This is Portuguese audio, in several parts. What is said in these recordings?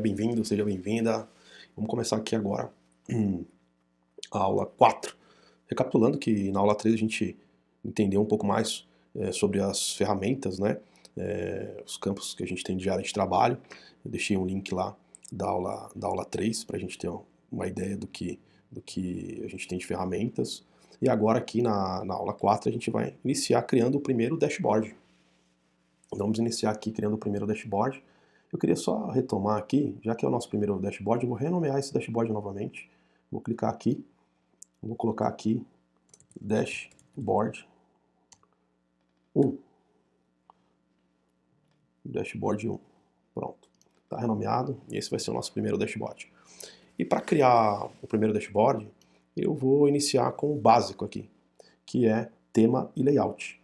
bem-vindo, seja bem-vinda. Vamos começar aqui agora a aula 4. Recapitulando que na aula 3 a gente entendeu um pouco mais sobre as ferramentas, né? Os campos que a gente tem de área de trabalho. Eu deixei um link lá da aula 3 para a gente ter uma ideia do que a gente tem de ferramentas. E agora aqui na aula 4 a gente vai iniciar criando o primeiro dashboard. Vamos iniciar aqui criando o primeiro dashboard. Eu queria só retomar aqui, já que é o nosso primeiro dashboard, eu vou renomear esse dashboard novamente. Vou clicar aqui, vou colocar aqui dashboard 1. Dashboard 1. Pronto. Está renomeado e esse vai ser o nosso primeiro dashboard. E para criar o primeiro dashboard, eu vou iniciar com o básico aqui, que é tema e layout.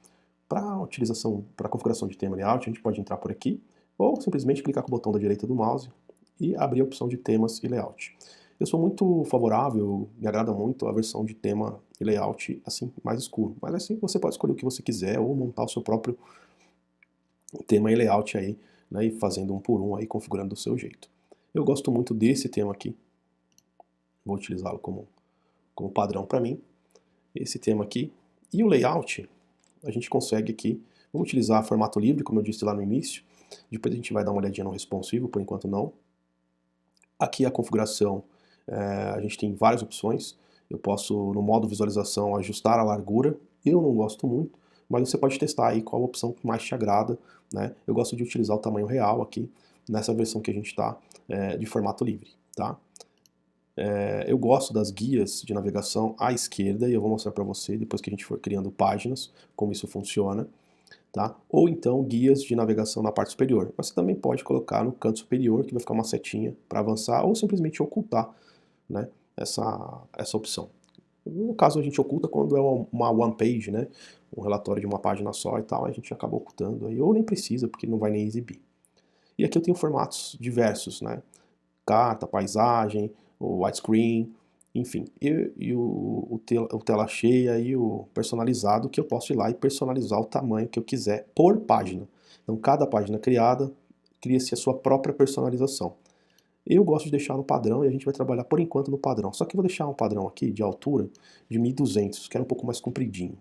Para a configuração de tema e layout, a gente pode entrar por aqui, ou simplesmente clicar com o botão da direita do mouse e abrir a opção de temas e layout. Eu sou muito favorável, me agrada muito a versão de tema e layout assim, mais escuro. Mas assim você pode escolher o que você quiser ou montar o seu próprio tema e layout aí, né, e fazendo um por um aí, configurando do seu jeito. Eu gosto muito desse tema aqui. Vou utilizá-lo como padrão para mim. Esse tema aqui. E o layout, a gente consegue aqui, vamos utilizar formato livre, como eu disse lá no início. Depois a gente vai dar uma olhadinha no responsivo, por enquanto não. Aqui a configuração, a gente tem várias opções. Eu posso, no modo visualização, ajustar a largura. Eu não gosto muito, mas você pode testar aí qual a opção que mais te agrada, né? Eu gosto de utilizar o tamanho real aqui, nessa versão que a gente está de formato livre, tá? Eu gosto das guias de navegação à esquerda, e eu vou mostrar para você, depois que a gente for criando páginas, como isso funciona. Tá? Ou então guias de navegação na parte superior. Mas você também pode colocar no canto superior, que vai ficar uma setinha para avançar, ou simplesmente ocultar, né, essa opção. No caso a gente oculta quando é uma one page, né, um relatório de uma página só e tal, a gente acaba ocultando aí, ou nem precisa, porque não vai nem exibir. E aqui eu tenho formatos diversos, né, carta, paisagem, o widescreen, enfim, e o tela cheia e o personalizado, que eu posso ir lá e personalizar o tamanho que eu quiser por página. Então, cada página criada, cria-se a sua própria personalização. Eu gosto de deixar no padrão e a gente vai trabalhar por enquanto no padrão. Só que eu vou deixar um padrão aqui de altura de 1200, que era um pouco mais compridinho.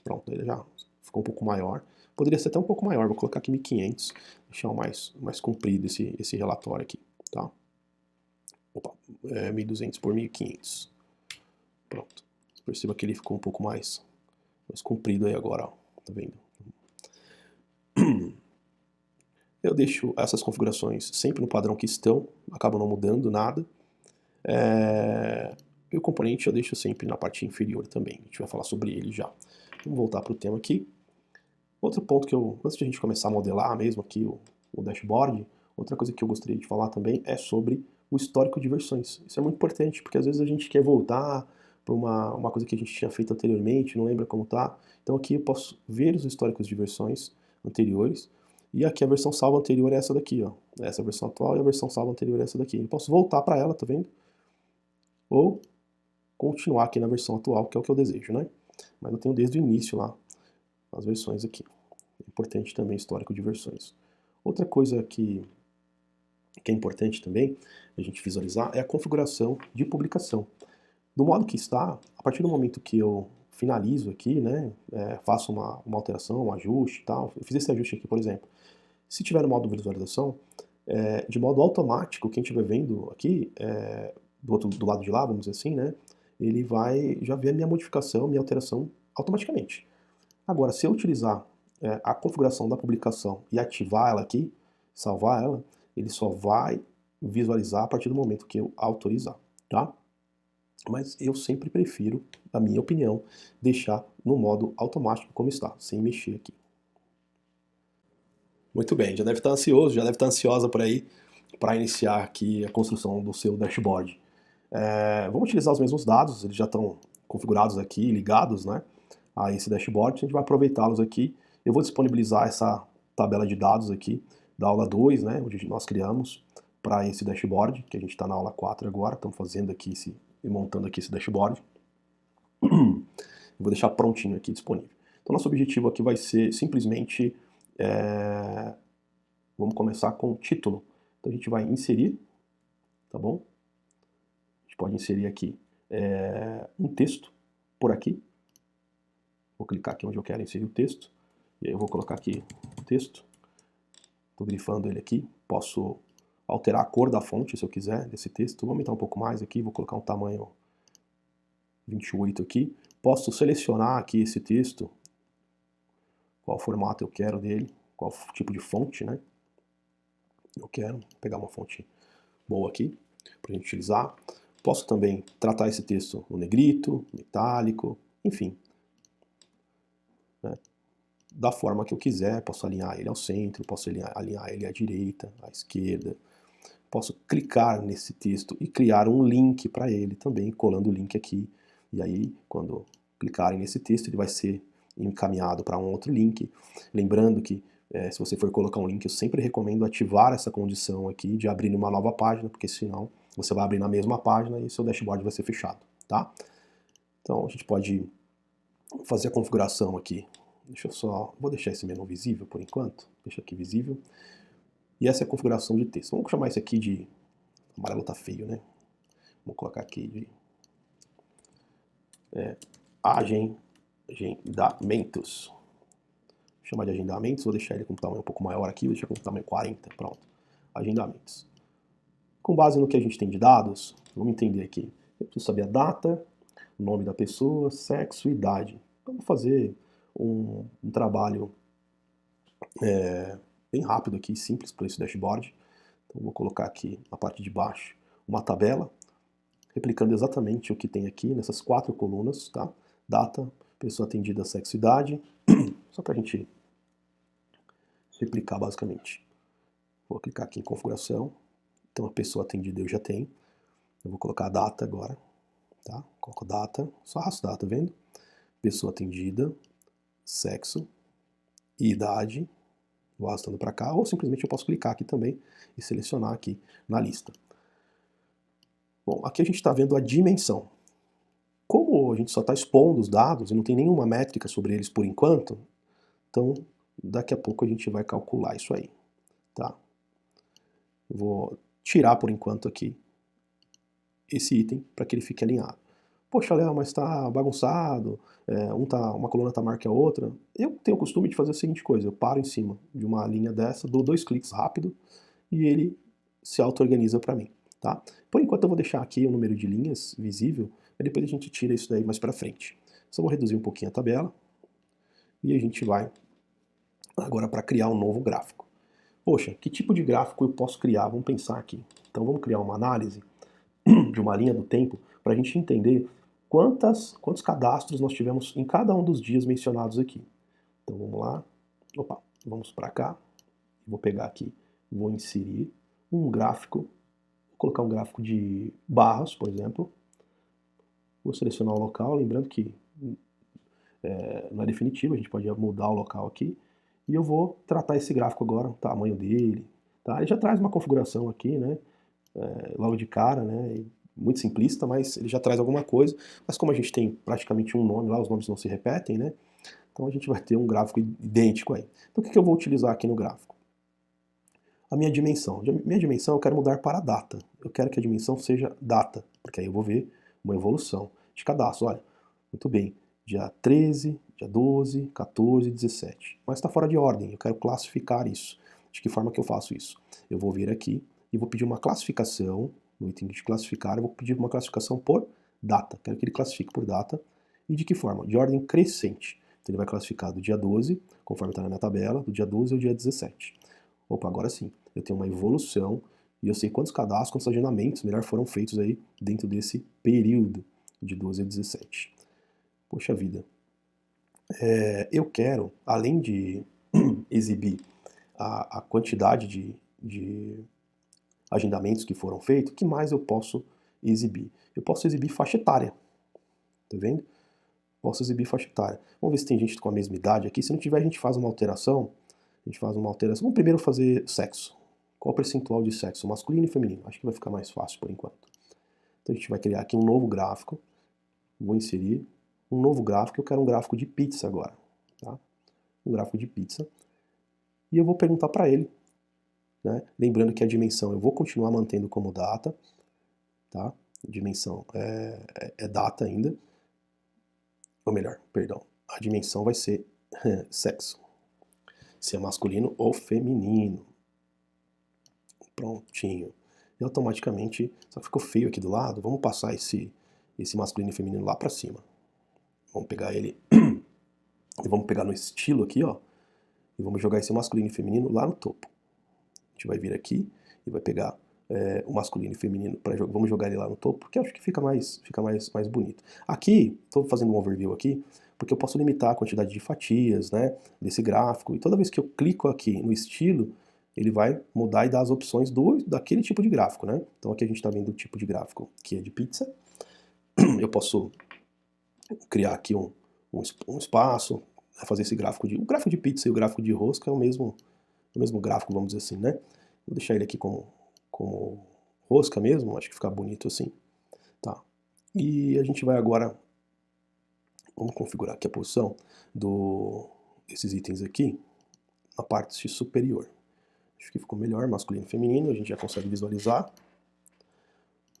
Pronto, ele já ficou um pouco maior. Poderia ser até um pouco maior, vou colocar aqui 1500, deixar o mais comprido esse relatório aqui, tá? Opa, 1200 por 1500. Pronto. Perceba que ele ficou um pouco mais comprido aí agora, ó. Tá vendo? Eu deixo essas configurações sempre no padrão que estão, acabam não mudando nada. E o componente eu deixo sempre na parte inferior também. A gente vai falar sobre ele já. Vamos voltar para o tema aqui. Outro ponto que antes de a gente começar a modelar mesmo aqui o dashboard, outra coisa que eu gostaria de falar também é sobre o histórico de versões. Isso é muito importante, porque às vezes a gente quer voltar para uma coisa que a gente tinha feito anteriormente, não lembra como tá. Então aqui eu posso ver os históricos de versões anteriores, e aqui a versão salva anterior é essa daqui, ó. Essa é a versão atual e a versão salva anterior é essa daqui. Eu posso voltar para ela, tá vendo? Ou continuar aqui na versão atual, que é o que eu desejo, né? Mas eu tenho desde o início lá as versões aqui. É importante também histórico de versões. Outra coisa que é importante também a gente visualizar é a configuração de publicação. Do modo que está, a partir do momento que eu finalizo aqui, né, faço uma alteração, um ajuste e tal, eu fiz esse ajuste aqui, por exemplo. Se tiver no modo visualização, de modo automático, quem estiver vendo aqui, do lado de lá, vamos dizer assim, né, ele vai já ver a minha modificação, minha alteração automaticamente. Agora, se eu utilizar a configuração da publicação e ativar ela aqui, salvar ela, ele só vai visualizar a partir do momento que eu autorizar, tá? Mas eu sempre prefiro, na minha opinião, deixar no modo automático como está, sem mexer aqui. Muito bem, já deve estar ansioso, já deve estar ansiosa por aí para iniciar aqui a construção do seu dashboard. Vamos utilizar os mesmos dados, eles já estão configurados aqui, ligados, né, a esse dashboard, a gente vai aproveitá-los aqui. Eu vou disponibilizar essa tabela de dados aqui da aula 2, né, onde nós criamos para esse dashboard, que a gente está na aula 4 agora, estamos fazendo aqui e montando aqui esse dashboard. Eu vou deixar prontinho aqui disponível. Então nosso objetivo aqui vai ser simplesmente, vamos começar com o título. Então a gente vai inserir tá bom? A gente pode inserir aqui um texto por aqui. Vou clicar aqui onde eu quero inserir o texto. E aí eu vou colocar aqui o texto. Estou grifando ele aqui. Posso alterar a cor da fonte, se eu quiser, desse texto. Vou aumentar um pouco mais aqui. Vou colocar um tamanho 28 aqui. Posso selecionar aqui esse texto. Qual formato eu quero dele. Qual tipo de fonte, né? Eu quero pegar uma fonte boa aqui para a gente utilizar. Posso também tratar esse texto no negrito, metálico, enfim. Né? Da forma que eu quiser, posso alinhar ele ao centro, posso alinhar ele à direita, à esquerda. Posso clicar nesse texto e criar um link para ele também, colando o link aqui. E aí, quando clicarem nesse texto, ele vai ser encaminhado para um outro link. Lembrando que se você for colocar um link, eu sempre recomendo ativar essa condição aqui de abrir uma nova página, porque senão você vai abrir na mesma página e seu dashboard vai ser fechado, tá? Então a gente pode fazer a configuração aqui. Vou deixar esse menu visível por enquanto, deixa aqui visível. E essa é a configuração de texto. Vamos chamar isso aqui de, amarelo tá feio, né? Vou colocar aqui de agendamentos. Vou chamar de agendamentos, vou deixar ele com um tamanho um pouco maior aqui, vou deixar com um tamanho 40, pronto. Agendamentos. Com base no que a gente tem de dados, vamos entender aqui. Eu preciso saber a data, o nome da pessoa, sexo e idade. Vamos fazer um trabalho bem rápido aqui, simples para esse dashboard. Então vou colocar aqui na parte de baixo uma tabela, replicando exatamente o que tem aqui nessas 4 colunas, tá? Data, pessoa atendida, sexo e idade, só para a gente replicar basicamente. Vou clicar aqui em configuração, então a pessoa atendida eu já tenho. Eu vou colocar a data agora, tá? Coloco data, só arrasto data, vendo? Pessoa atendida, sexo e idade, vou arrastando para cá, ou simplesmente eu posso clicar aqui também e selecionar aqui na lista. Bom, aqui a gente está vendo a dimensão. Como a gente só está expondo os dados e não tem nenhuma métrica sobre eles por enquanto, então daqui a pouco a gente vai calcular isso aí, tá? Eu vou tirar por enquanto aqui esse item para que ele fique alinhado. Poxa, Léo, mas está bagunçado, uma coluna está maior que a outra. Eu tenho o costume de fazer a seguinte coisa, eu paro em cima de uma linha dessa, dou 2 cliques rápido e ele se auto-organiza para mim, tá? Por enquanto eu vou deixar aqui o número de linhas visível, e depois a gente tira isso daí mais para frente. Só vou reduzir um pouquinho a tabela e a gente vai agora para criar um novo gráfico. Poxa, que tipo de gráfico eu posso criar? Vamos pensar aqui. Então vamos criar uma análise de uma linha do tempo para a gente entender quantos cadastros nós tivemos em cada um dos dias mencionados aqui. Então vamos lá, vamos para cá, vou pegar aqui, vou inserir um gráfico, vou colocar um gráfico de barras, por exemplo, vou selecionar o local, lembrando que não é definitivo, a gente pode mudar o local aqui, e eu vou tratar esse gráfico agora, o tamanho dele, tá? Ele já traz uma configuração aqui, né, logo de cara, né, muito simplista, mas ele já traz alguma coisa, mas como a gente tem praticamente um nome lá, os nomes não se repetem, né, então a gente vai ter um gráfico idêntico aí. Então o que eu vou utilizar aqui no gráfico? A minha dimensão. Minha dimensão eu quero mudar para data. Eu quero que a dimensão seja data, porque aí eu vou ver uma evolução de cadastro. Olha, muito bem, dia 13, dia 12, 14, 17. Mas está fora de ordem, eu quero classificar isso. De que forma que eu faço isso? Eu vou vir aqui e vou pedir uma classificação, no item de classificar, eu vou pedir uma classificação por data. Quero que ele classifique por data. E de que forma? De ordem crescente. Então ele vai classificar do dia 12, conforme está na minha tabela, do dia 12 ao dia 17. Opa, agora sim, eu tenho uma evolução e eu sei quantos cadastros, quantos agendamentos, melhor, foram feitos aí dentro desse período de 12 a 17. Poxa vida. Eu quero, além de exibir a quantidade de agendamentos que foram feitos, o que mais eu posso exibir? Eu posso exibir faixa etária, tá vendo? Posso exibir faixa etária. Vamos ver se tem gente com a mesma idade aqui. Se não tiver, a gente faz uma alteração. Vamos primeiro fazer sexo. Qual o percentual de sexo, masculino e feminino? Acho que vai ficar mais fácil por enquanto. Então a gente vai criar aqui um novo gráfico. Vou inserir um novo gráfico. Eu quero um gráfico de pizza agora. Tá? Um gráfico de pizza. E eu vou perguntar para ele, né? Lembrando que a dimensão eu vou continuar mantendo como data. tá? Dimensão é data ainda, ou melhor, perdão, a dimensão vai ser sexo, se é masculino ou feminino. Prontinho. E automaticamente, só que ficou feio aqui do lado, vamos passar esse masculino e feminino lá pra cima. Vamos pegar ele e vamos pegar no estilo aqui, ó, e vamos jogar esse masculino e feminino lá no topo. A gente vai vir aqui e vai pegar o masculino e feminino, vamos jogar ele lá no topo, porque acho que fica mais bonito. Aqui, estou fazendo um overview aqui, porque eu posso limitar a quantidade de fatias, né, desse gráfico, e toda vez que eu clico aqui no estilo, ele vai mudar e dar as opções daquele tipo de gráfico, né? Então aqui a gente está vendo o tipo de gráfico que é de pizza. Eu posso criar aqui um espaço, fazer esse gráfico o gráfico de pizza e o gráfico de rosca é o mesmo gráfico, vamos dizer assim, né? Vou deixar ele aqui como rosca mesmo, acho que fica bonito assim. Tá. E a gente vai agora, vamos configurar aqui a posição desses itens aqui na parte superior. Acho que ficou melhor, masculino e feminino, a gente já consegue visualizar.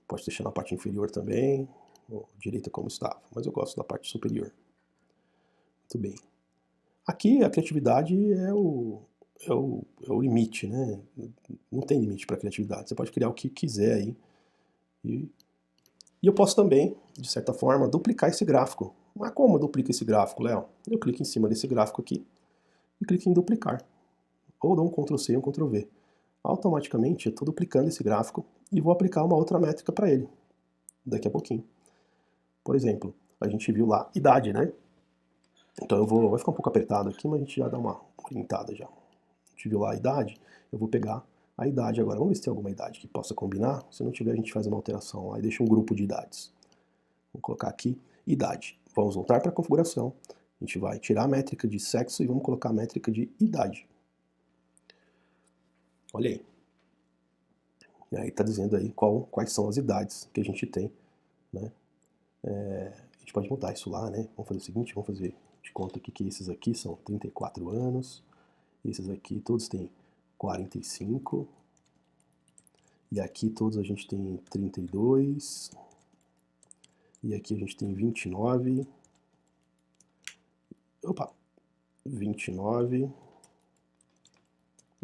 Pode deixar na parte inferior também, direita como estava, mas eu gosto da parte superior. Muito bem. Aqui a criatividade é o limite, né? Não tem limite para criatividade. Você pode criar o que quiser aí. E eu posso também, de certa forma, duplicar esse gráfico. Mas como eu duplico esse gráfico, Léo? Eu clico em cima desse gráfico aqui e clico em duplicar. Ou dou um Ctrl+C e um Ctrl+V. Automaticamente eu estou duplicando esse gráfico e vou aplicar uma outra métrica para ele daqui a pouquinho. Por exemplo, a gente viu lá idade, né? Então vai ficar um pouco apertado aqui, mas a gente já dá uma orientada já. A gente viu lá a idade, eu vou pegar a idade agora. Vamos ver se tem alguma idade que possa combinar. Se não tiver, a gente faz uma alteração lá e deixa um grupo de idades. Vou colocar aqui idade. Vamos voltar para a configuração. A gente vai tirar a métrica de sexo e vamos colocar a métrica de idade. Olha aí. E aí está dizendo aí quais são as idades que a gente tem, né? A gente pode mudar isso lá, né? Vamos fazer o seguinte, vamos fazer de conta aqui que esses aqui são 34 anos, esses aqui todos têm 45, e aqui todos a gente tem 32, e aqui a gente tem 29, 29,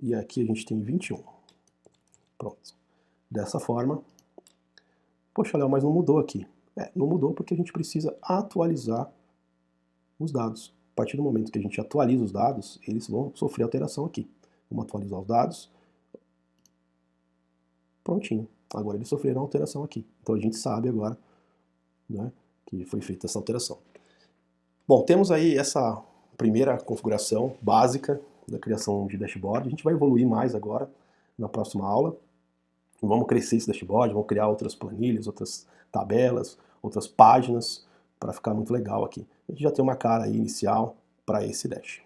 e aqui a gente tem 21. Pronto. Dessa forma, poxa, Léo, mas não mudou aqui. Não mudou porque a gente precisa atualizar os dados. A partir do momento que a gente atualiza os dados, eles vão sofrer alteração aqui. Vamos atualizar os dados. Prontinho. Agora eles sofreram alteração aqui. Então a gente sabe agora, né, que foi feita essa alteração. Bom, temos aí essa primeira configuração básica da criação de dashboard. A gente vai evoluir mais agora na próxima aula. Vamos crescer esse dashboard, vamos criar outras planilhas, outras tabelas, outras páginas, para ficar muito legal aqui. A gente já tem uma cara aí inicial para esse dash.